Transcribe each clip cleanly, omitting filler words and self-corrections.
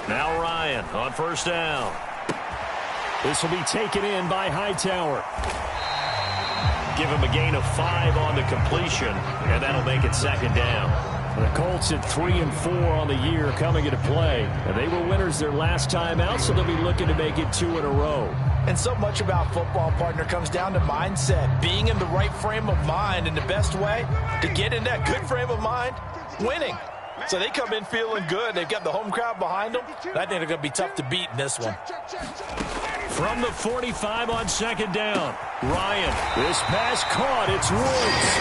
Now Ryan on first down. This will be taken in by Hightower. Give him a gain of 5 on the completion, and that'll make it second down. The Colts at 3-4 on the year coming into play. And they were winners their last time out, so they'll be looking to make it 2 in a row. And so much about football, partner, comes down to mindset. Being in the right frame of mind, and the best way to get in that good frame of mind, winning. So they come in feeling good. They've got the home crowd behind them. I think they're going to be tough to beat in this one. From the 45 on second down, Ryan. This pass caught. It's Woods.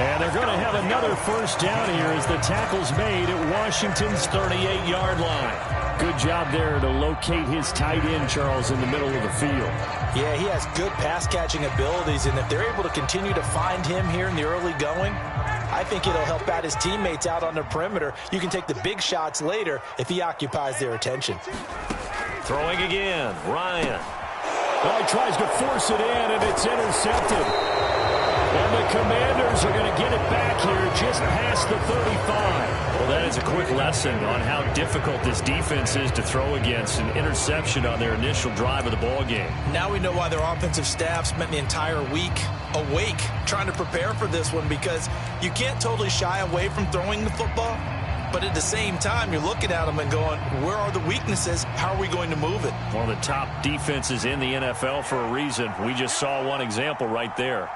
And they're going to have another first down here as the tackle's made at Washington's 38-yard line. Good job there to locate his tight end, Charles, in the middle of the field. Yeah, he has good pass-catching abilities, and if they're able to continue to find him here in the early going, I think it'll help out his teammates out on the perimeter. You can take the big shots later if he occupies their attention. Throwing again, Ryan. Oh, he tries to force it in, and it's intercepted. And the Commanders are going to get it back here just past the 35. Well, that is a quick lesson on how difficult this defense is to throw against. An interception on their initial drive of the ball game. Now we know why their offensive staff spent the entire week awake trying to prepare for this one, because you can't totally shy away from throwing the football. But at the same time, you're looking at them and going, where are the weaknesses? How are we going to move it? One of the top defenses in the NFL for a reason. We just saw one example right there.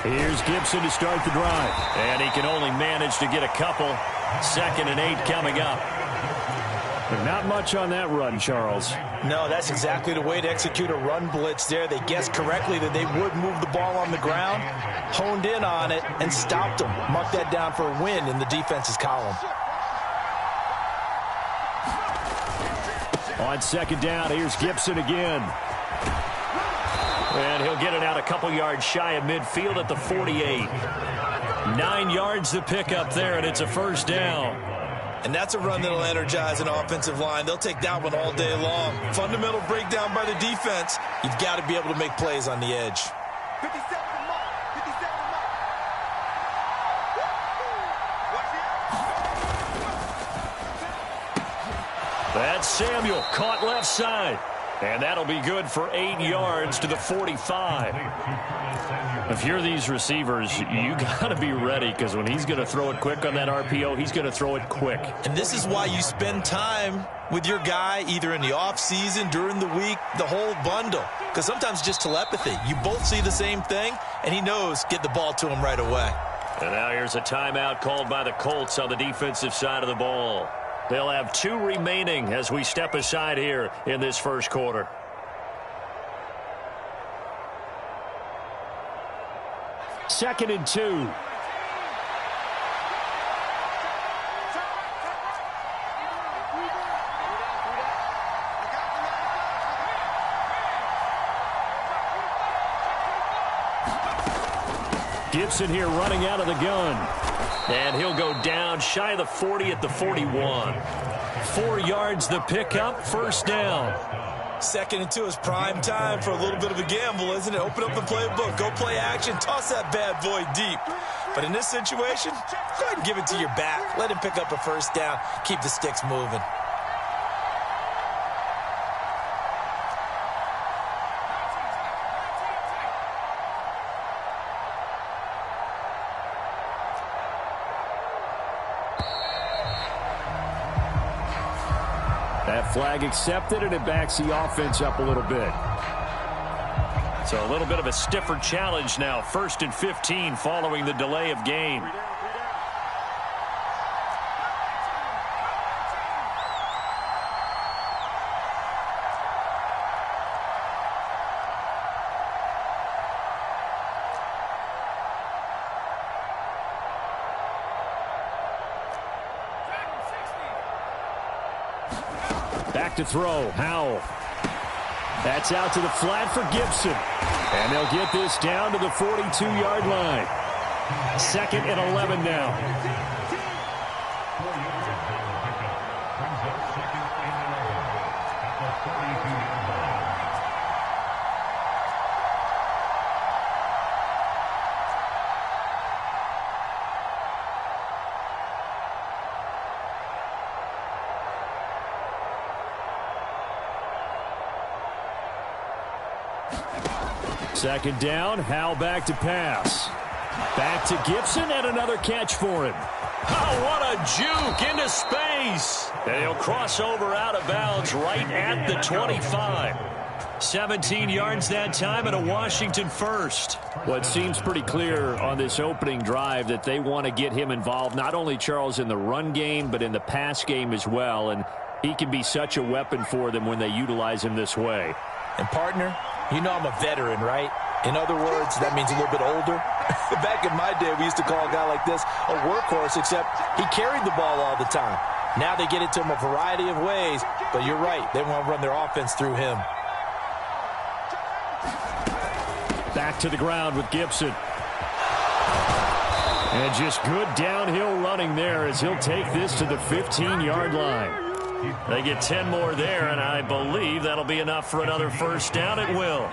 Here's Gibson to start the drive. And he can only manage to get a couple. 2nd and 8 coming up. But not much on that run, Charles. No, that's exactly the way to execute a run blitz there. They guessed correctly that they would move the ball on the ground, honed in on it, and stopped them. Mark that down for a win in the defense's column. On second down, here's Gibson again. And he'll get it out a couple yards shy of midfield at the 48. 9 yards to pick up there, and it's a first down. And that's a run that'll energize an offensive line. They'll take that one all day long. Fundamental breakdown by the defense. You've got to be able to make plays on the edge. That's Samuel, caught left side. And that'll be good for 8 yards to the 45. If you're these receivers, you got to be ready, because when he's going to throw it quick on that RPO, he's going to throw it quick. And this is why you spend time with your guy either in the offseason, during the week, the whole bundle. Because sometimes just telepathy. You both see the same thing, and he knows get the ball to him right away. And now here's a timeout called by the Colts on the defensive side of the ball. They'll have 2 remaining as we step aside here in this first quarter. Second and 2. Gibson here running out of the gun. And he'll go down shy of the 40 at the 41. 4 yards the pickup, first down. 2nd and 2 is prime time for a little bit of a gamble, isn't it? Open up the playbook, go play action, toss that bad boy deep. But in this situation, go ahead and give it to your back. Let him pick up a first down, keep the sticks moving. That flag accepted, and it backs the offense up a little bit. So a little bit of a stiffer challenge now. 1st and 15 following the delay of game. Back to throw, Howell. That's out to the flat for Gibson. And they'll get this down to the 42-yard line. 2nd and 11 now. Second down, Howell back to pass. Back to Gibson, and another catch for him. Oh, what a juke into space. And he'll cross over out of bounds right at the 25. 17 yards that time and a Washington first. Well, it seems pretty clear on this opening drive that they want to get him involved, not only, Charles, in the run game, but in the pass game as well. And he can be such a weapon for them when they utilize him this way. And, partner, you know I'm a veteran, right? In other words, that means a little bit older. Back in my day, we used to call a guy like this a workhorse, except he carried the ball all the time. Now they get it to him a variety of ways, but you're right. They want to run their offense through him. Back to the ground with Gibson. And just good downhill running there as he'll take this to the 15-yard line. They get 10 more there, and I believe that'll be enough for another first down. It will.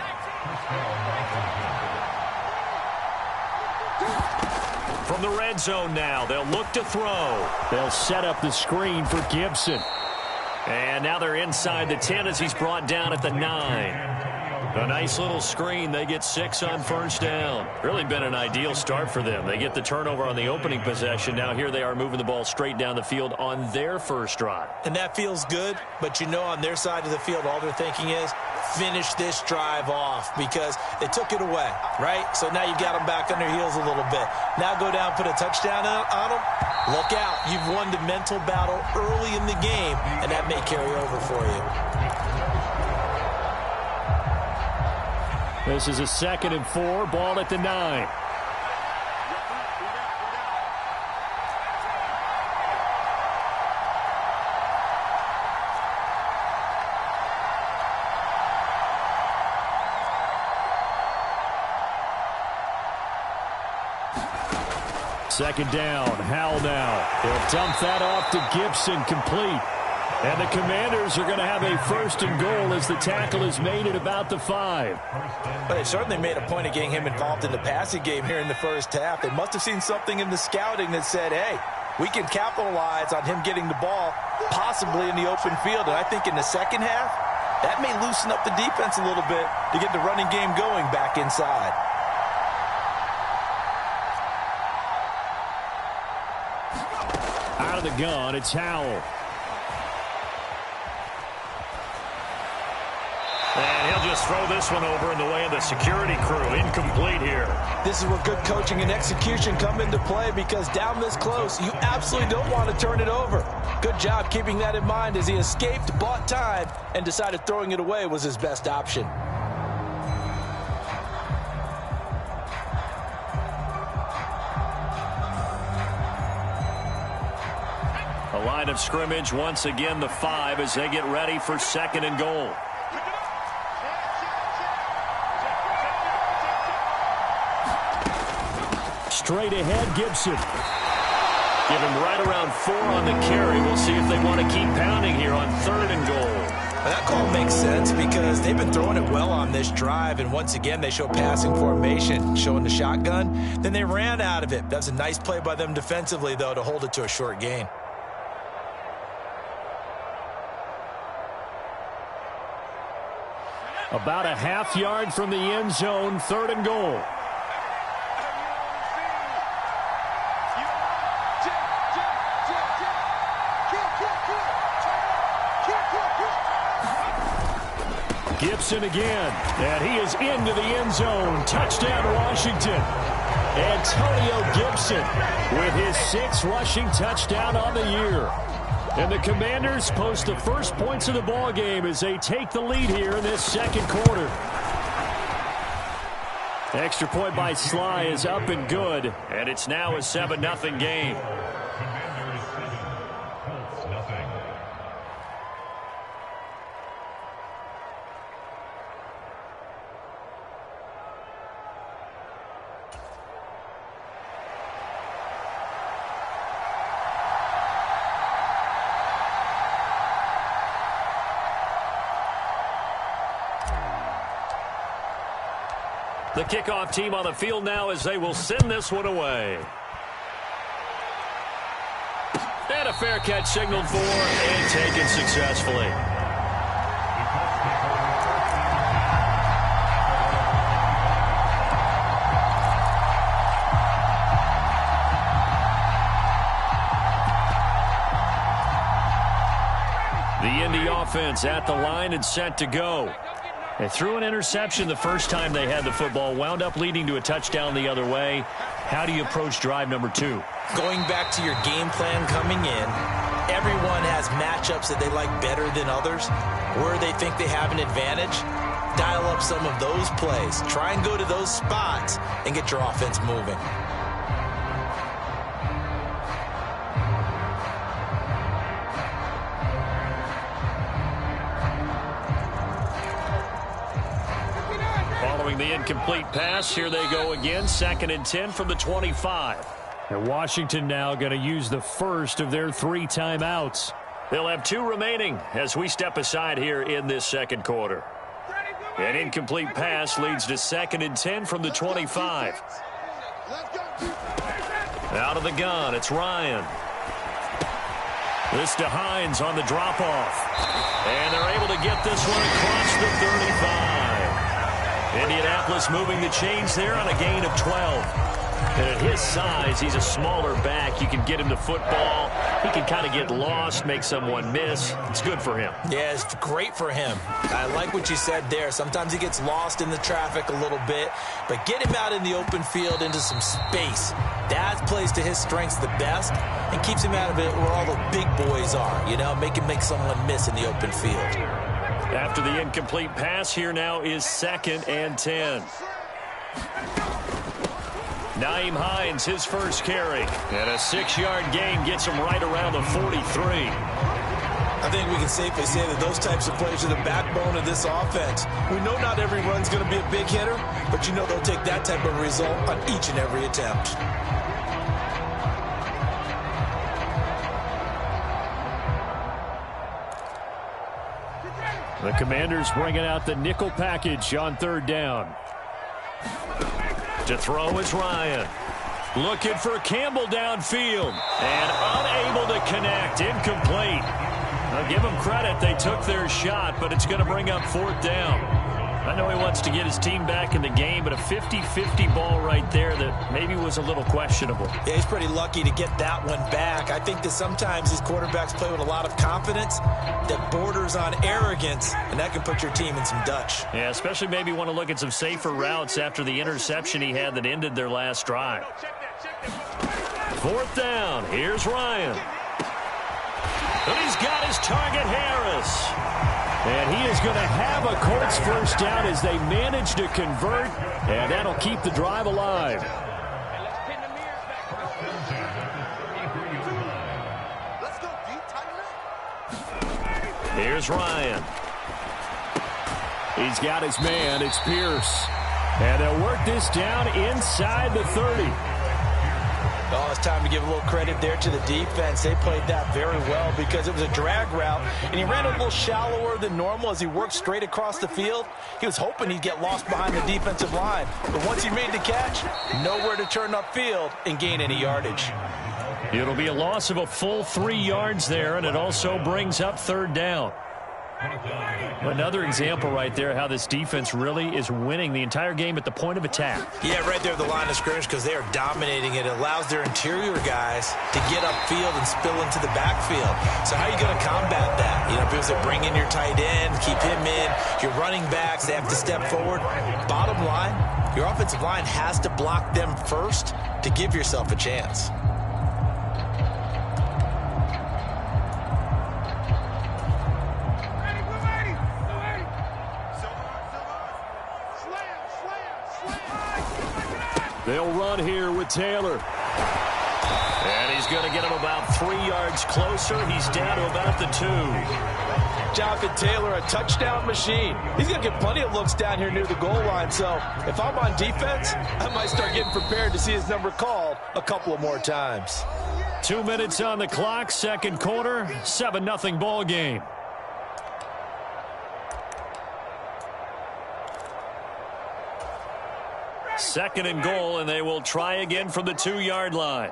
From the red zone now, they'll look to throw. They'll set up the screen for Gibson. And now they're inside the 10 as he's brought down at the 9. A nice little screen. They get 6 on first down. Really been an ideal start for them. They get the turnover on the opening possession. Now here they are moving the ball straight down the field on their first drive. And that feels good, but you know on their side of the field, all they're thinking is finish this drive off because they took it away, right? So now you've got them back on their heels a little bit. Now go down, put a touchdown on them. Look out. You've won the mental battle early in the game, and that may carry over for you. This is a 2nd and 4, ball at the 9. Second down, Howell now. He'll dump that off to Gibson, complete. And the Commanders are going to have a 1st and goal as the tackle is made at about the 5. But they certainly made a point of getting him involved in the passing game here in the first half. They must have seen something in the scouting that said, hey, we can capitalize on him getting the ball possibly in the open field. And I think in the second half, that may loosen up the defense a little bit to get the running game going back inside. Out of the gun, it's Howell. And he'll just throw this one over in the way of the security crew. Incomplete here. This is where good coaching and execution come into play because down this close, you absolutely don't want to turn it over. Good job keeping that in mind as he escaped, bought time, and decided throwing it away was his best option. A line of scrimmage, once again the 5 as they get ready for 2nd and goal. Straight ahead, Gibson. Give him right around 4 on the carry. We'll see if they want to keep pounding here on 3rd and goal. Well, that call makes sense because they've been throwing it well on this drive, and once again they show passing formation, showing the shotgun. Then they ran out of it. That's a nice play by them defensively, though, to hold it to a short gain. About a half yard from the end zone, 3rd and goal. Gibson again, and he is into the end zone. Touchdown, Washington. Antonio Gibson with his 6th rushing touchdown on the year. And the Commanders post the first points of the ball game as they take the lead here in this 2nd quarter. Extra point by Sly is up and good, and it's now a 7-0 game. The kickoff team on the field now as they will send this one away. And a fair catch signaled for and taken successfully. offense at the line and set to go. They threw an interception the first time they had the football, wound up leading to a touchdown the other way. How do you approach drive number 2? Going back to your game plan coming in, everyone has matchups that they like better than others. Where they think they have an advantage, dial up some of those plays. Try and go to those spots and get your offense moving. Following the incomplete pass, here they go again, 2nd and 10 from the 25. And Washington now going to use the first of their 3 timeouts. They'll have 2 remaining as we step aside here in this second quarter. An incomplete pass leads to 2nd and 10 from the 25. Out of the gun, it's Ryan. This to Hines on the drop-off. And they're able to get this one across the 35. Indianapolis moving the chains there on a gain of 12. And at his size, he's a smaller back. You can get him the football. He can kind of get lost, make someone miss. It's good for him. Yeah, it's great for him. I like what you said there. Sometimes he gets lost in the traffic a little bit, but get him out in the open field into some space. That plays to his strengths the best and keeps him out of it where all the big boys are, you know, make him make someone miss in the open field. After the incomplete pass, here now is 2nd and 10. Nyheim Hines, his first carry. And a 6-yard gain gets him right around the 43. I think we can safely say that those types of plays are the backbone of this offense. We know not every run's going to be a big hitter, but you know they'll take that type of result on each and every attempt. The Commanders bringing out the nickel package on 3rd down. To throw is Ryan. Looking for Campbell downfield. And unable to connect. Incomplete. I'll give them credit. They took their shot, but it's going to bring up 4th down. I know he wants to get his team back in the game, but a 50-50 ball right there that maybe was a little questionable. Yeah, he's pretty lucky to get that one back. I think that sometimes these quarterbacks play with a lot of confidence that borders on arrogance, and that can put your team in some Dutch. Yeah, especially maybe want to look at some safer routes after the interception he had that ended their last drive. 4th down. Here's Ryan. And he's got his target, Harris. And he is going to have a Colts first down as they manage to convert, and that'll keep the drive alive. Here's Ryan. He's got his man. It's Pierce. And they'll work this down inside the 30. Oh, it's time to give a little credit there to the defense. They played that very well because it was a drag route, and he ran a little shallower than normal as he worked straight across the field. He was hoping he'd get lost behind the defensive line, but once he made the catch, nowhere to turn upfield and gain any yardage. It'll be a loss of a full 3 yards there, and it also brings up 3rd down. Another example right there how this defense really is winning the entire game at the point of attack. Yeah, right there at the line of scrimmage because they are dominating it. It allows their interior guys to get upfield and spill into the backfield. So how are you going to combat that? You know, because they bring in your tight end, keep him in. Your running backs, they have to step forward. Bottom line, your offensive line has to block them first to give yourself a chance. They'll run here with Taylor. And he's going to get him about 3 yards closer. He's down to about the 2. Jonathan Taylor, a touchdown machine. He's going to get plenty of looks down here near the goal line. So if I'm on defense, I might start getting prepared to see his number called a couple of more times. 2 minutes on the clock, second quarter, 7-0 ball game. Second and goal, and they will try again from the 2-yard line.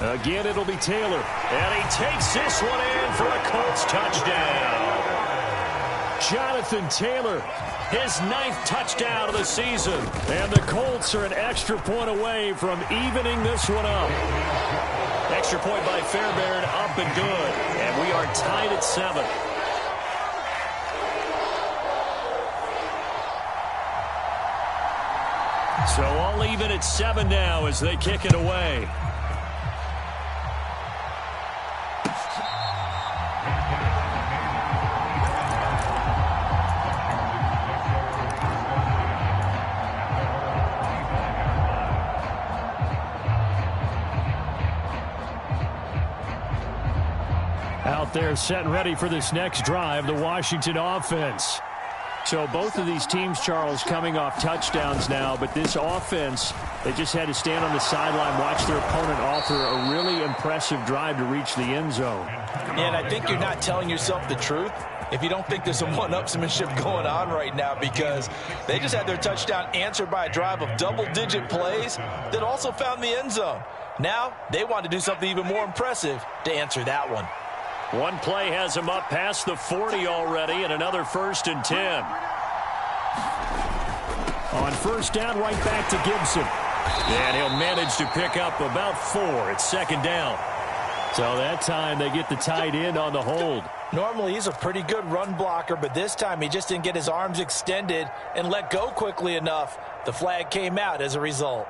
Again, it'll be Taylor. And he takes this one in for a Colts touchdown. Jonathan Taylor, his 9th touchdown of the season. And the Colts are an extra point away from evening this one up. Extra point by Fairbairn, up and good. And we are tied at 7. So all even at 7 now as they kick it away. Out there set and ready for this next drive, the Washington offense. So both of these teams, Charles, coming off touchdowns now, but this offense, they just had to stand on the sideline, watch their opponent offer a really impressive drive to reach the end zone. Yeah, and I think you're not telling yourself the truth if you don't think there's some one-upsmanship going on right now, because they just had their touchdown answered by a drive of double-digit plays that also found the end zone. Now they want to do something even more impressive to answer that one. One play has him up past the 40 already, and another 1st and 10. On first down, right back to Gibson. And he'll manage to pick up about 4 at 2nd down. So that time they get the tight end on the hold. Normally he's a pretty good run blocker, but this time he just didn't get his arms extended and let go quickly enough. The flag came out as a result.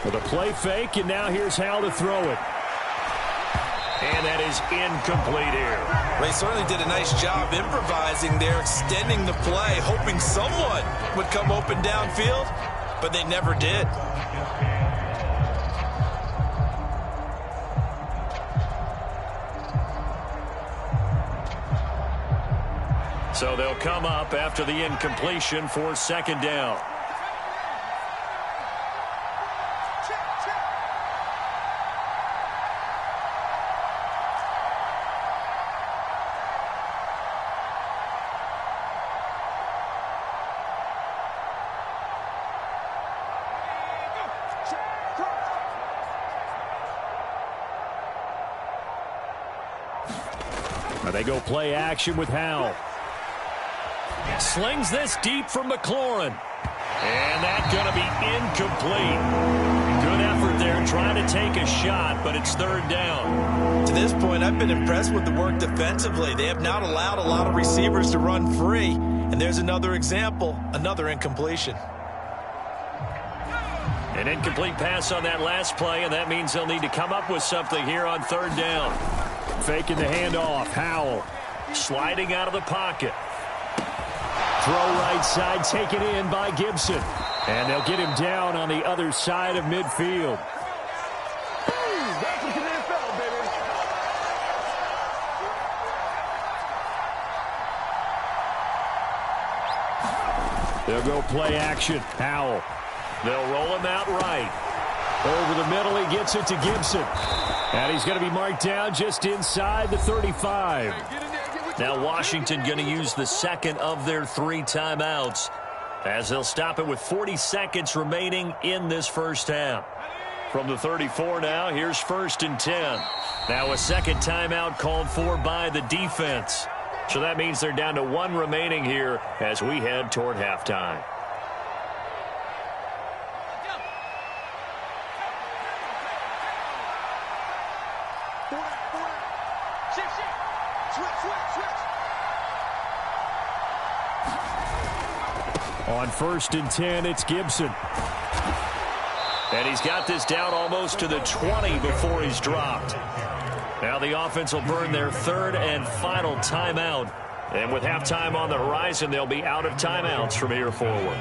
With a play fake, and now here's how to throw it. And that is incomplete here. They certainly did a nice job improvising there, extending the play, hoping someone would come open downfield, but they never did. So they'll come up after the incompletion for 2nd down. They go play action with Howell. Slings this deep from McLaurin. And that's going to be incomplete. Good effort there trying to take a shot, but it's 3rd down. To this point, I've been impressed with the work defensively. They have not allowed a lot of receivers to run free. And there's another example, another incompletion. An incomplete pass on that last play, and that means they'll need to come up with something here on 3rd down. Faking the handoff. Howell sliding out of the pocket. Throw right side taken in by Gibson. And they'll get him down on the other side of midfield. They'll go play action. Howell. They'll roll him out right. Over the middle, he gets it to Gibson. And he's going to be marked down just inside the 35. Now Washington going to use the 2nd of their 3 timeouts as they'll stop it with 40 seconds remaining in this first half. From the 34 now, here's 1st and 10. Now a 2nd timeout called for by the defense. So that means they're down to 1 remaining here as we head toward halftime. On 1st and 10, it's Gibson. And he's got this down almost to the 20 before he's dropped. Now the offense will burn their 3rd and final timeout. And with halftime on the horizon, they'll be out of timeouts from here forward.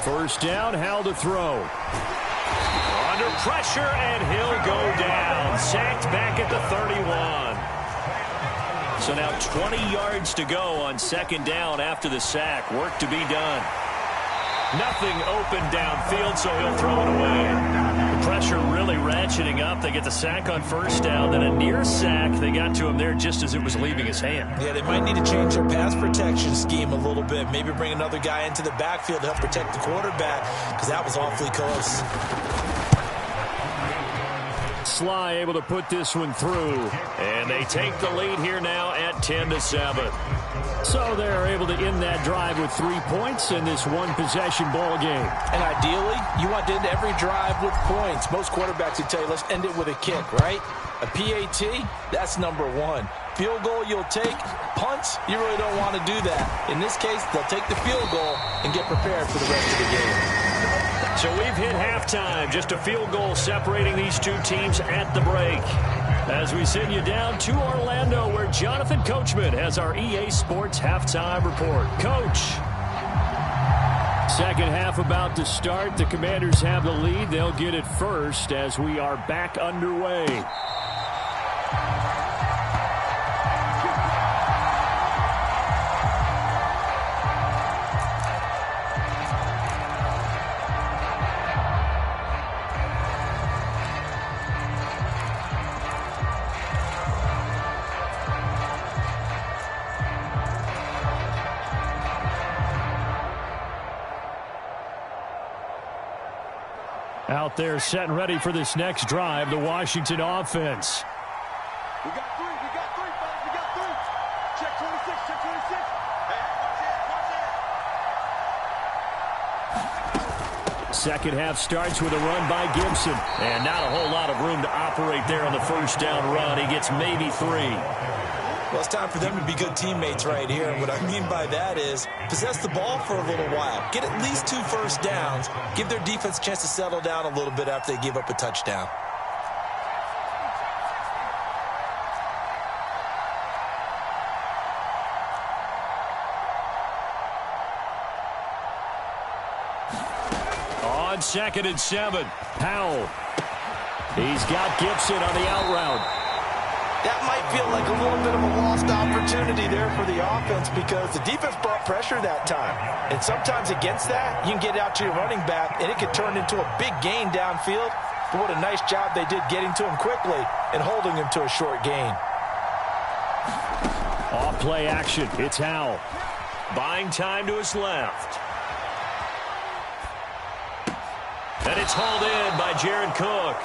First down, Howell to throw. Under pressure, and he'll go down. Sacked back at the 31. So now 20 yards to go on 2nd down after the sack. Work to be done. Nothing open downfield, so he'll throw it away. The pressure really ratcheting up. They get the sack on first down, then a near sack. They got to him there just as it was leaving his hand. Yeah, they might need to change their pass protection scheme a little bit. Maybe bring another guy into the backfield to help protect the quarterback, because that was awfully close. Sly able to put this one through, and they take the lead here now at 10-7. So they're able to end that drive with 3 points in this one-possession ball game. And ideally, you want to end every drive with points. Most quarterbacks would tell you, let's end it with a kick, right? A PAT, that's number one. Field goal you'll take. Punts, you really don't want to do that. In this case, they'll take the field goal and get prepared for the rest of the game. So we've hit halftime. Just a field goal separating these two teams at the break. As we send you down to Orlando, where Jonathan Coachman has our EA Sports halftime report. Coach. Second half about to start. The Commanders have the lead. They'll get it first as we are back underway. Out there set and ready for this next drive, the Washington offense. We got three, fellas, we got three. Check 26, check 26. Hey, watch it. Second half starts with a run by Gibson. And not a whole lot of room to operate there on the first down run. He gets maybe 3. Well, it's time for them to be good teammates right here. And what I mean by that is possess the ball for a little while. Get at least 2 first downs. Give their defense a chance to settle down a little bit after they give up a touchdown. On 2nd and 7, Powell. He's got Gibson on the out route. That might feel like a little bit of a lost opportunity there for the offense because the defense brought pressure that time. And sometimes against that, you can get out to your running back, and it could turn into a big gain downfield. But what a nice job they did getting to him quickly and holding him to a short gain. Off play action. It's Howell. Buying time to his left. And it's hauled in by Jared Cook.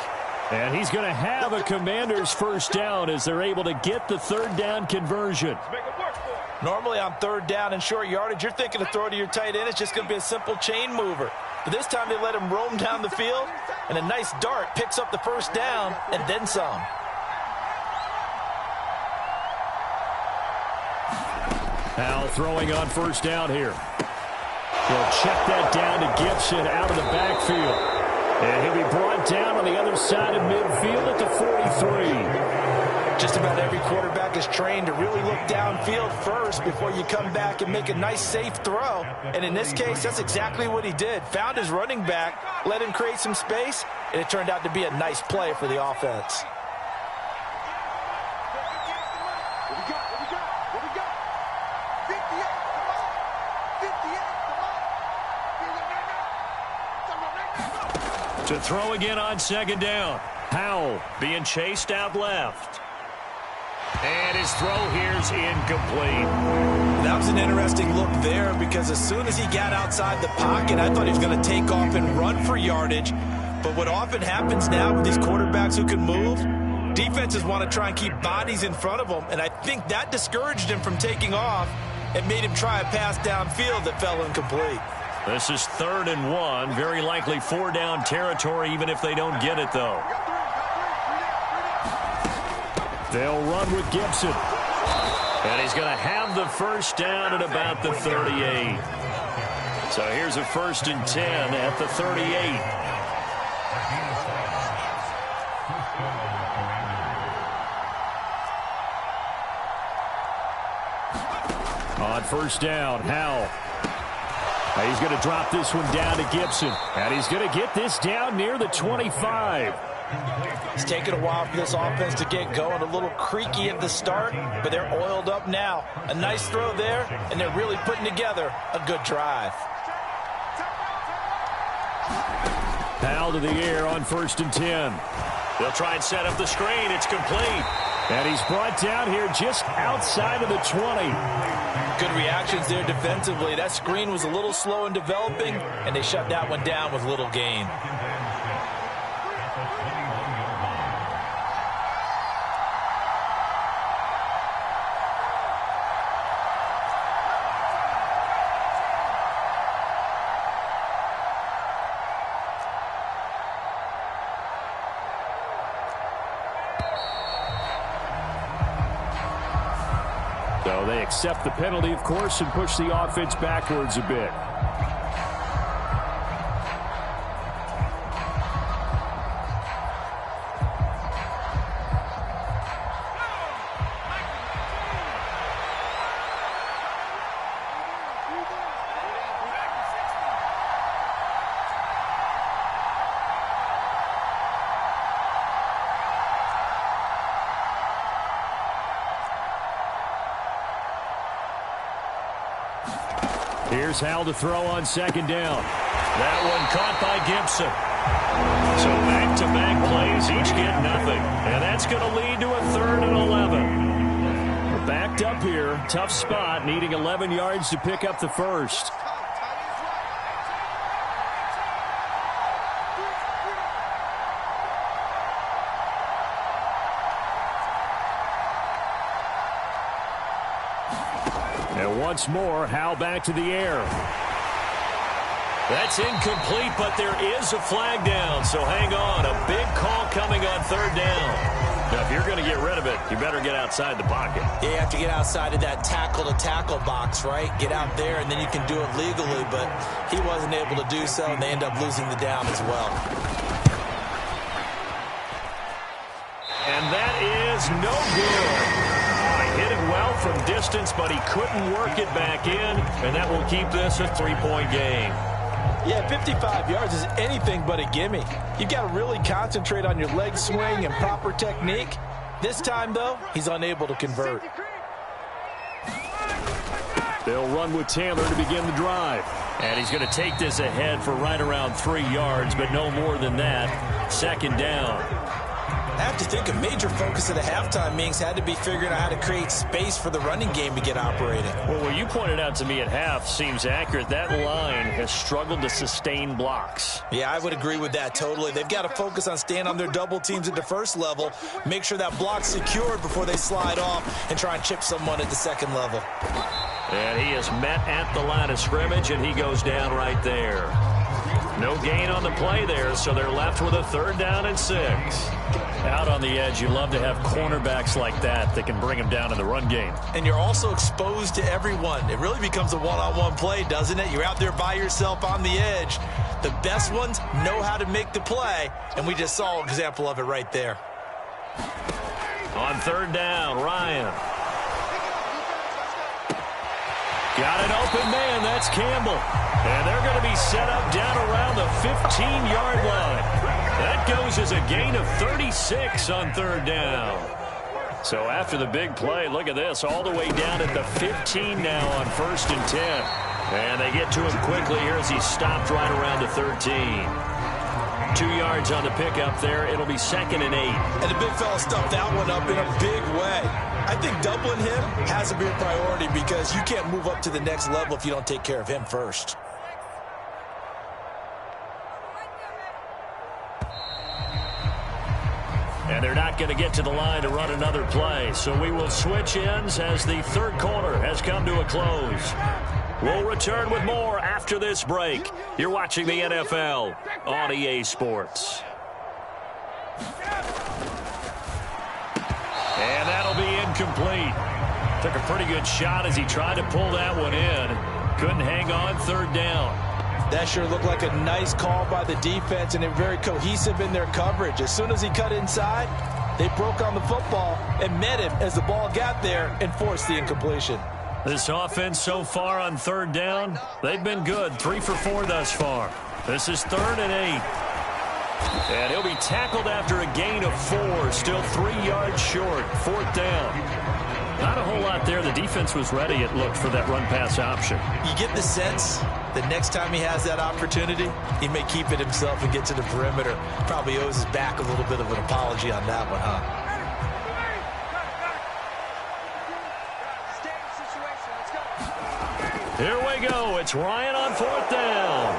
And he's going to have a Commanders first down as they're able to get the third down conversion. Normally on third down and short yardage, you're thinking to throw to your tight end. It's just going to be a simple chain mover. But this time they let him roam down the field, and a nice dart picks up the first down and then some. Howell throwing on first down here. He'll check that down to Gibson out of the backfield. And he'll be brought down on the other side of midfield at the 43. Just about every quarterback is trained to really look downfield first before you come back and make a nice, safe throw. And in this case, that's exactly what he did. Found his running back, let him create some space, and it turned out to be a nice play for the offense. To throw again on second down. Howell being chased out left. And his throw here's incomplete. That was an interesting look there because as soon as he got outside the pocket, I thought he was going to take off and run for yardage. But what often happens now with these quarterbacks who can move, defenses want to try and keep bodies in front of them. And I think that discouraged him from taking off and made him try a pass downfield that fell incomplete. This is 3rd and 1. Very likely 4-down territory, even if they don't get it, though. They'll run with Gibson. And he's going to have the first down at about the 38. So here's a 1st and 10 at the 38. On first down, Howell. He's going to drop this one down to Gibson. And he's going to get this down near the 25. It's taken a while for this offense to get going. A little creaky at the start, but they're oiled up now. A nice throw there, and they're really putting together a good drive. Powell to the air on 1st and 10. They'll try and set up the screen. It's complete. And he's brought down here just outside of the 20. Good reactions there defensively. That screen was a little slow in developing, and they shut that one down with little gain. So they accept the penalty, of course, and push the offense backwards a bit. Here's Hal to throw on 2nd down. That one caught by Gibson. So back-to-back plays, each get nothing. And that's going to lead to a 3rd and 11. We're backed up here. Tough spot, needing 11 yards to pick up the first. And once more, Hal back to the air. That's incomplete, but there is a flag down, so hang on. A big call coming on 3rd down. Now, if you're going to get rid of it, you better get outside the pocket. Yeah, you have to get outside of that tackle-to-tackle box, right? Get out there, and then you can do it legally, but he wasn't able to do so, and they end up losing the down as well. And that is no good. Hit it well from distance, but he couldn't work it back in, and that will keep this a 3-point game. Yeah, 55 yards is anything but a gimme. You've got to really concentrate on your leg swing and proper technique. This time, though, he's unable to convert. They'll run with Taylor to begin the drive. And he's going to take this ahead for right around 3 yards, but no more than that. 2nd down. I have to think a major focus of the halftime meetings had to be figuring out how to create space for the running game to get operating. Well, what you pointed out to me at half seems accurate. That line has struggled to sustain blocks. Yeah, I would agree with that totally. They've got to focus on staying on their double teams at the first level, make sure that block's secured before they slide off and try and chip someone at the 2nd level. And he is met at the line of scrimmage, and he goes down right there. No gain on the play there, so they're left with a 3rd down and 6. Out on the edge, you love to have cornerbacks like that can bring them down in the run game. And you're also exposed to everyone. It really becomes a one-on-one play, doesn't it? You're out there by yourself on the edge. The best ones know how to make the play, and we just saw an example of it right there. On 3rd down, Ryan. Got an open man, that's Campbell. And they're going to be set up down around the 15-yard line. That goes as a gain of 36 on 3rd down. So after the big play, look at this, all the way down at the 15 now on 1st and 10. And they get to him quickly here as he stopped right around the 13. 2 yards on the pickup there. It'll be 2nd and 8. And the big fella stuffed that one up in a big way. I think doubling him has to be a priority because you can't move up to the next level if you don't take care of him first. And they're not going to get to the line to run another play. So we will switch ends as the 3rd quarter has come to a close. We'll return with more after this break. You're watching the NFL on EA Sports. And that'll be incomplete. Took a pretty good shot as he tried to pull that one in. Couldn't hang on 3rd down. That sure looked like a nice call by the defense, and they're very cohesive in their coverage. As soon as he cut inside, they broke on the football and met him as the ball got there and forced the incompletion. This offense so far on 3rd down, they've been good. 3 for 4 thus far. This is 3rd and 8. And he'll be tackled after a gain of 4, still 3 yards short. 4th down. Not a whole lot there. The defense was ready, it looked, for that run-pass option. You get the sense the next time he has that opportunity, he may keep it himself and get to the perimeter. Probably owes his back a little bit of an apology on that one, huh? Here we go. It's Ryan on 4th down.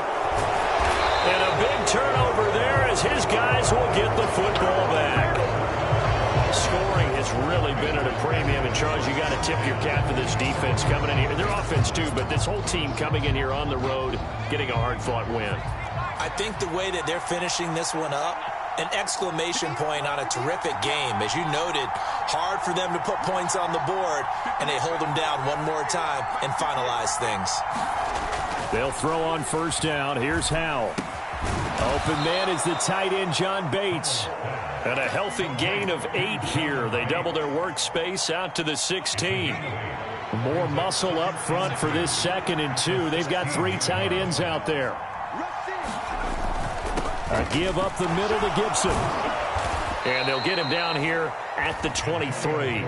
And a big turnover there as his guys will get the football back. Scoring has really been at a premium. And, Charles, you got to tip your cap to this defense coming in here. Their offense, too, but this whole team coming in here on the road, getting a hard-fought win. I think the way that they're finishing this one up, an exclamation point on a terrific game. As you noted, hard for them to put points on the board, and they hold them down one more time and finalize things. They'll throw on 1st down. Here's Howell. Open man is the tight end, John Bates. And a healthy gain of 8 here. They double their workspace out to the 16. More muscle up front for this 2nd and 2. They've got 3 tight ends out there. A give up the middle to Gibson. And they'll get him down here at the 23.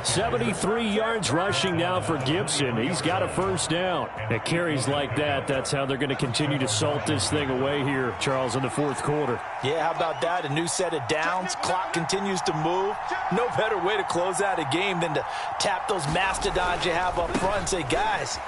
73 yards rushing now for Gibson. He's got a 1st down. At carries like that, that's how they're going to continue to salt this thing away here, Charles, in the 4th quarter. Yeah, how about that? A new set of downs. Clock continues to move. No better way to close out a game than to tap those mastodons you have up front and say, guys,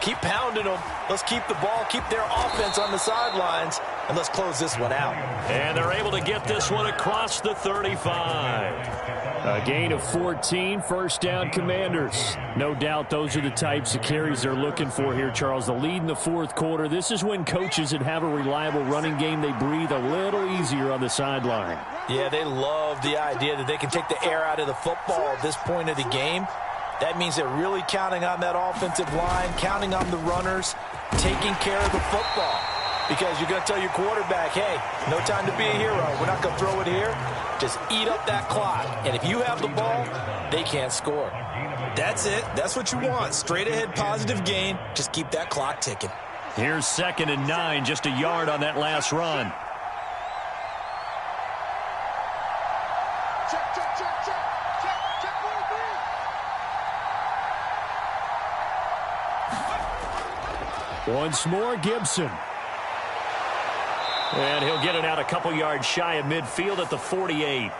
keep pounding them. Let's keep the ball, keep their offense on the sidelines, and let's close this one out. And they're able to get this one across the 35. A gain of 14, 1st down Commanders. No doubt those are the types of carries they're looking for here, Charles. The lead in the 4th quarter. This is when coaches that have a reliable running game, they breathe a little easier on the sideline. Yeah, they love the idea that they can take the air out of the football at this point of the game. That means they're really counting on that offensive line, counting on the runners, taking care of the football. Because you're going to tell your quarterback, hey, no time to be a hero. We're not going to throw it here. Just eat up that clock. And if you have the ball, they can't score. That's it. That's what you want. Straight ahead positive gain. Just keep that clock ticking. Here's 2nd and 9, just a yard on that last run. Check, check, check, check. Check 43. Once more, Gibson. And he'll get it out a couple yards shy of midfield at the 48.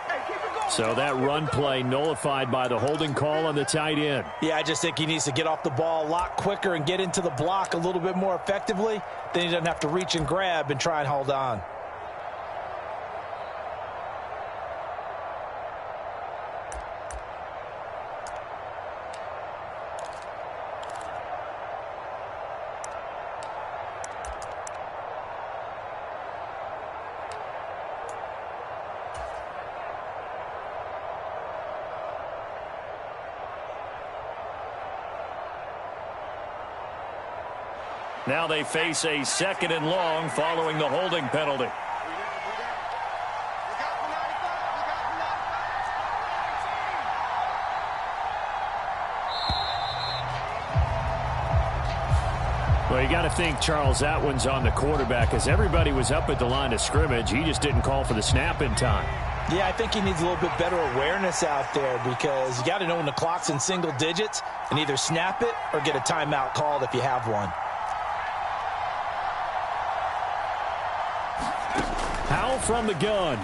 So that run play nullified by the holding call on the tight end. Yeah, I just think he needs to get off the ball a lot quicker and get into the block a little bit more effectively. Then he doesn't have to reach and grab and try and hold on. Now they face a 2nd and long following the holding penalty. Well, you got to think, Charles, that one's on the quarterback as everybody was up at the line of scrimmage. He just didn't call for the snap in time. Yeah, I think he needs a little bit better awareness out there because you got to know when the clock's in single digits and either snap it or get a timeout called if you have one. Howell from the gun.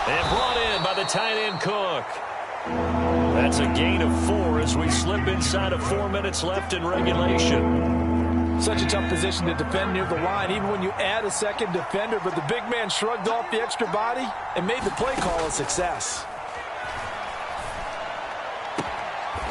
And brought in by the tight end Cook. That's a gain of 4 as we slip inside of 4 minutes left in regulation. Such a tough position to defend near the line, even when you add a second defender, but the big man shrugged off the extra body and made the play call a success.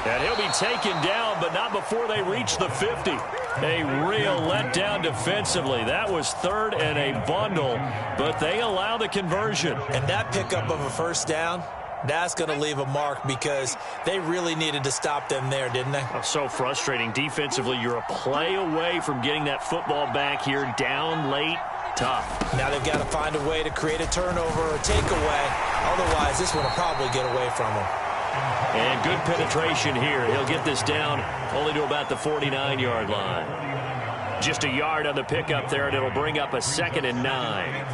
And he'll be taken down, but not before they reach the 50. A real letdown defensively. That was 3rd and a bundle, but they allow the conversion. And that pickup of a 1st down, that's going to leave a mark because they really needed to stop them there, didn't they? Oh, so frustrating. Defensively, you're a play away from getting that football back here, down late, tough. Now they've got to find a way to create a turnover or takeaway. Otherwise, this one will probably get away from them. And good penetration here. He'll get this down only to about the 49-yard line. Just a yard on the pickup there, and it'll bring up a 2nd and 9.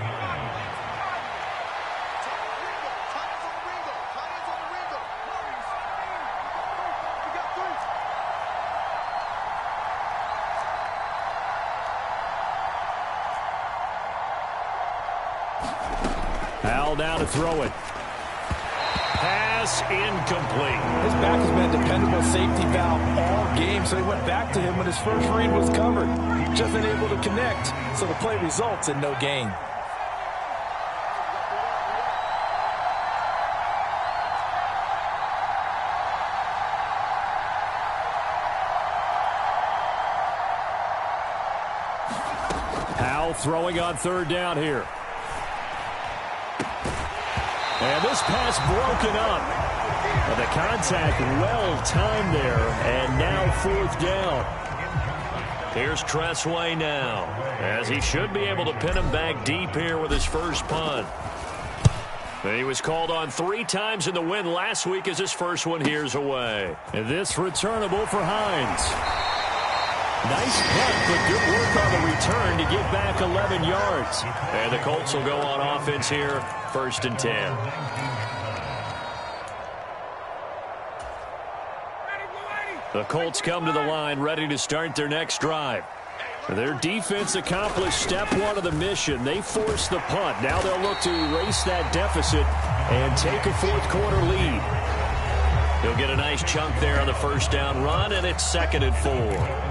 Hal down to throw it. Pass incomplete. His back has been a dependable safety valve all game, so he went back to him when his first read was covered. Just unable to connect, so the play results in no gain. Hal throwing on third down here. And this pass broken up. But the contact well-timed there, and now fourth down. Here's Tressway now, as he should be able to pin him back deep here with his first punt. He was called on 3 times in the win last week as his first one here's away. And this returnable for Hines. Nice punt, but good work on the return to get back 11 yards. And the Colts will go on offense here, 1st and 10. The Colts come to the line ready to start their next drive. Their defense accomplished step 1 of the mission. They forced the punt. Now they'll look to erase that deficit and take a 4th quarter lead. He'll get a nice chunk there on the first down run, and it's 2nd and 4.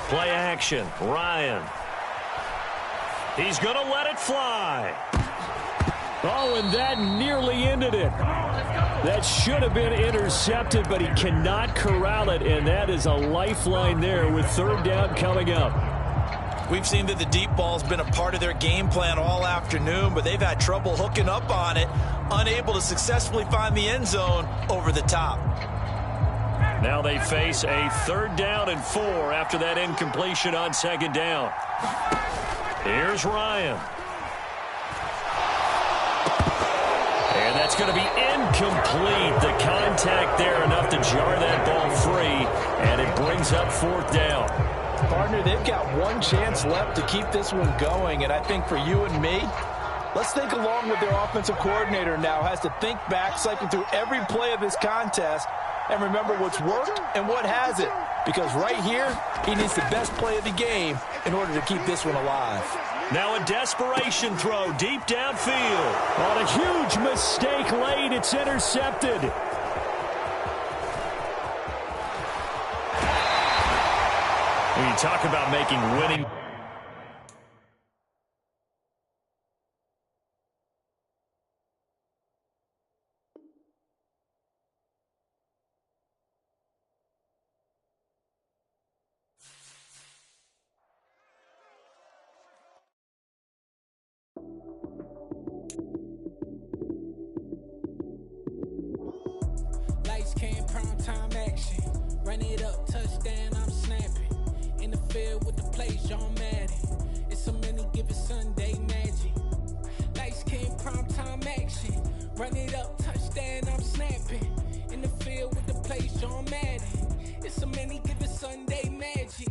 Play action, Ryan. He's going to let it fly. Oh, and that nearly ended it. That should have been intercepted, but he cannot corral it, and that is a lifeline there with 3rd down coming up. We've seen that the deep ball's been a part of their game plan all afternoon, but they've had trouble hooking up on it, unable to successfully find the end zone over the top. Now they face a 3rd down and 4 after that incompletion on 2nd down. Here's Ryan. And that's going to be incomplete. The contact there enough to jar that ball free, and it brings up 4th down. Partner, they've got one chance left to keep this one going, and I think for you and me, let's think along with their offensive coordinator now has to think back, cycle through every play of this contest, and remember what's worked and what hasn't. Because right here, he needs the best play of the game in order to keep this one alive. Now a desperation throw deep downfield. On a huge mistake late, it's intercepted. When you talk about making winning... Lights, cam, prime time action. Run it up, touchdown, I'm snapping. In the field with the play, John Madden. It's so many given Sunday magic. Lights, cam, prime time action. Run it up, touchdown, I'm snapping. In the field with the play, John Madden. It's so many given Sunday magic.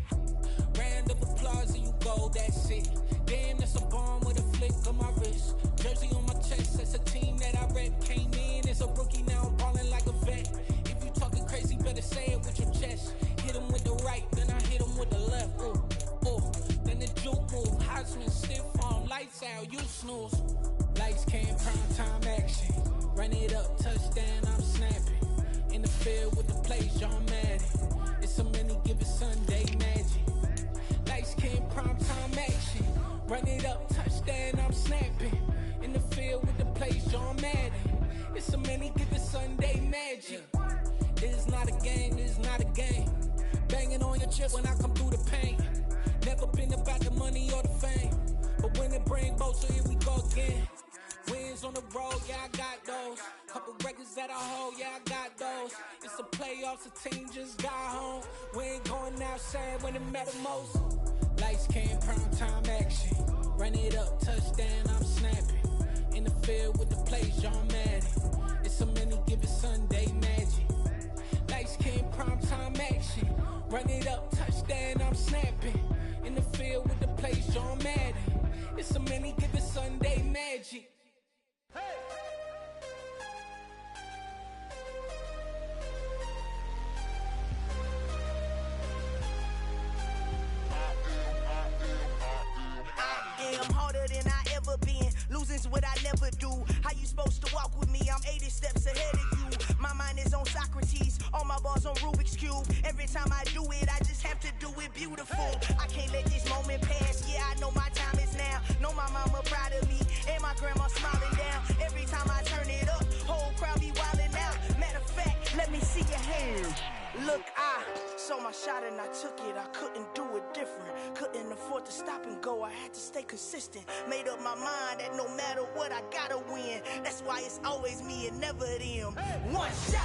Round of applause and you go, that's it. Damn, that's a bomb with a flick on my wrist. Jersey on my chest, that's a team that I rep. Came in as a rookie, now I'm balling like a vet. If you talking crazy, better say it with your chest. Hit him with the right, then I hit him with the left. Ooh, ooh. Then the juke move, Heisman stiff on, lights out, you snooze. Lights, cam, prime time action. Run it up, touchdown, I'm snapping. In the field with the play, John Madden. It's so many given Sunday magic. Lights, cam, prime time action. Run it up, touchdown, I'm snapping. In the field with the play, John Madden. It's so many given Sunday magic. This is not a game, this is not a game. Banging on your chest when I come through the pain. Never been about the money or the fame. But when it bring both, so here we go again. Wins on the road, yeah, I got those. Couple records that I hold, yeah, I got those. It's the playoffs, the team just got home. We ain't going outside when it matter most. Lights, cam, prime time action. Run it up, touchdown, I'm snapping. In the field with the play, John Madden. It's so many given Sunday magic. Lights, cam, prime time action. Run it up, touchdown, I'm snapping. In the field with the play, John Madden. It's so many given Sunday magic. what I never do. How you supposed to walk with me? I'm 80 steps ahead of you. My mind is on Socrates, all my balls on Rubik's Cube. Every time I do it, I just have to do it beautiful. I can't let this moment pass. Yeah, I know my time is now. Know my mama proud of me, and my grandma smiling down. Every time I turn it up, whole crowd be wildin' out. Matter of fact, let me see your hands. Look, I saw my shot and I took it. I couldn't do it different. Couldn't afford to stop and go. I had to stay consistent. Made up my mind that no matter what, I gotta win. That's why it's always me and never them. One shot.